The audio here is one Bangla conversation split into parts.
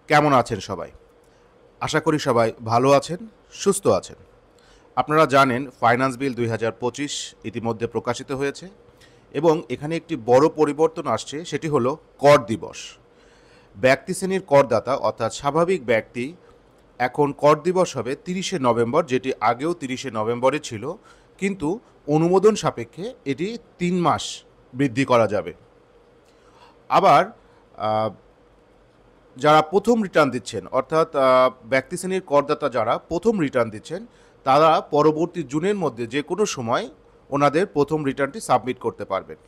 কেমন আছেন সবাই? আশা করি সবাই ভালো আছেন, সুস্থ আছেন। আপনারা জানেন ফাইন্যান্স বিল ২০২৫ ইতিমধ্যে প্রকাশিত হয়েছে এবং এখানে একটি বড় পরিবর্তন আসছে, সেটি হলো কর দিবস। ব্যক্তি শ্রেণীর করদাতা অর্থাৎ স্বাভাবিক ব্যক্তি এখন কর দিবস হবে ৩০শে নভেম্বর, যেটি আগেও ৩০শে নভেম্বরে ছিল, কিন্তু অনুমোদন সাপেক্ষে এটি ৩ মাস বৃদ্ধি করা যাবে। আবার যারা প্রথম রিটার্ন দিচ্ছেন অর্থাৎ ব্যক্তি শ্রেণীর করদাতা যারা প্রথম রিটার্ন দিচ্ছেন, তারা পরবর্তী জুনের মধ্যে যে কোনো সময় ওনাদের প্রথম রিটার্নটি সাবমিট করতে পারবেন।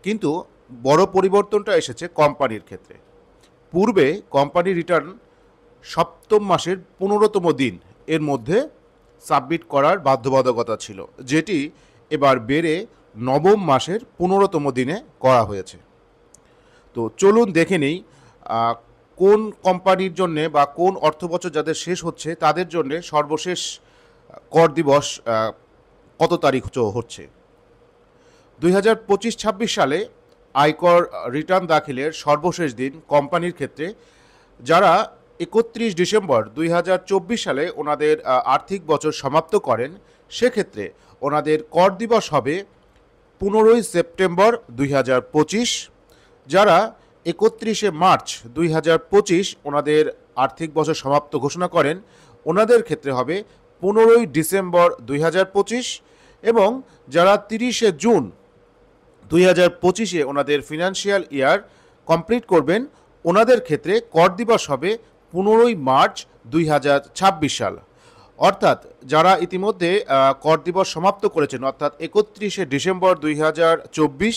কিন্তু বড় পরিবর্তনটা এসেছে কোম্পানির ক্ষেত্রে। পূর্বে কোম্পানি রিটার্ন সপ্তম মাসের ১৫তম দিন এর মধ্যে সাবমিট করার বাধ্যবাধকতা ছিল, যেটি এবার বেড়ে নবম মাসের ১৫তম দিনে করা হয়েছে। তো চলুন দেখে নিই কোন কোম্পানির জন্যে বা কোন অর্থবছর যাদের শেষ হচ্ছে তাদের জন্যে সর্বশেষ কর দিবস কত তারিখ হচ্ছে। ২০২৫-২৬ সালে আয়কর রিটার্ন দাখিলের সর্বশেষ দিন কোম্পানির ক্ষেত্রে যারা ৩১ ডিসেম্বর ২০২৪ সালে ওনাদের আর্থিক বছর সমাপ্ত করেন, সেক্ষেত্রে ওনাদের কর দিবস হবে ১৫ই সেপ্টেম্বর ২০২৫। যারা ৩১শে মার্চ ২০২৫ ওনাদের আর্থিক বছর সমাপ্ত ঘোষণা করেন, ওনাদের ক্ষেত্রে হবে ১৫ই ডিসেম্বর ২০২৫। এবং যারা ৩০শে জুন ২০২৫-এ ওনাদের ফিনান্সিয়াল ইয়ার কমপ্লিট করবেন, ওনাদের ক্ষেত্রে কর দিবস হবে ১৫ই মার্চ ২০২৬ সাল। অর্থাৎ যারা ইতিমধ্যে কর দিবস সমাপ্ত করেছেন অর্থাৎ ৩১শে ডিসেম্বর ২০২৪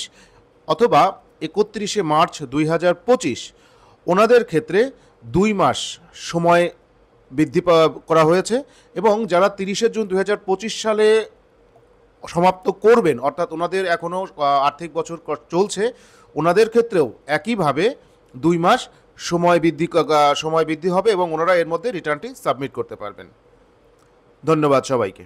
অথবা ৩১শে মার্চ ২০২৫, ওনাদের ক্ষেত্রে ২ মাস সময় বৃদ্ধি করা হয়েছে। এবং যারা ৩০শে জুন ২০২৫ সালে সমাপ্ত করবেন অর্থাৎ ওনাদের এখনও আর্থিক বছর চলছে, ওনাদের ক্ষেত্রেও একইভাবে ২ মাস সময় বৃদ্ধি হবে এবং ওনারা এর মধ্যে রিটার্নটি সাবমিট করতে পারবেন। ধন্যবাদ সবাইকে।